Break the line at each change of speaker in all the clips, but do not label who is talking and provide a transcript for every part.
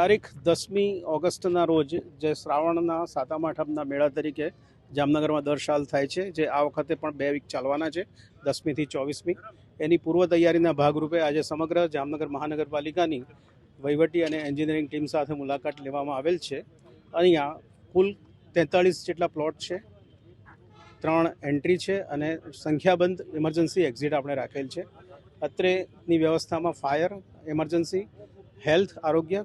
તારીખ 10મી ઓગસ્ટના રોજ જે શ્રાવણના સાતમ આઠમના મેળા તરીકે જામનગરમાં દર સાલ થાય છે, જે આ વખતે પણ 2 વીક ચાલવાના છે, 10મીથી 24મી. એની પૂર્વ તૈયારીના ભાગરૂપે આજે સમગ્ર જામનગર મહાનગરપાલિકાની વહીવટી અને એન્જિનિયરિંગ ટીમ સાથે મુલાકાત લેવામાં આવેલ છે. અહીંયા કુલ 43 જેટલા પ્લોટ છે, 3 એન્ટ્રી છે અને સંખ્યાબંધ ઇમરજન્સી એક્ઝિટ આપણે રાખેલ છે. અત્રેની વ્યવસ્થામાં ફાયર, એમરજન્સી, હેલ્થ, આરોગ્ય,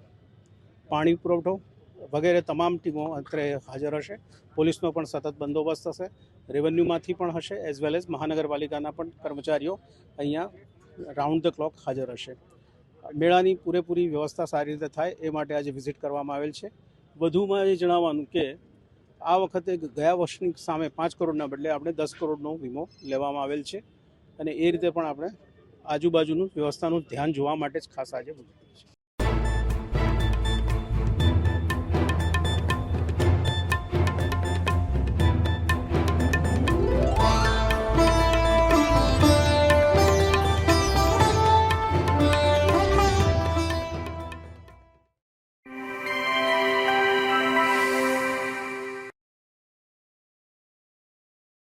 પાણી પુરવઠો વગેરે તમામ ટીમો અત્રે હાજર હશે. પોલીસનો પણ સતત બંદોબસ્ત હશે, રેવન્યુમાંથી પણ હશે, એઝ વેલ એઝ મહાનગરપાલિકાના પણ કર્મચારીઓ અહીંયા રાઉન્ડ ધ ક્લોક હાજર હશે. મેળાની પૂરેપૂરી વ્યવસ્થા સારી રીતે થાય એ માટે આજે વિઝિટ કરવામાં આવેલ છે. વધુમાં એ જણાવવાનું કે આ વખતે ગયા વર્ષની સામે 5 કરોડના બદલે આપણે 10 કરોડનો વીમો લેવામાં આવેલ છે અને એ રીતે પણ આપણે આજુબાજુનું વ્યવસ્થાનું ધ્યાન જોવા માટે જ ખાસ આજે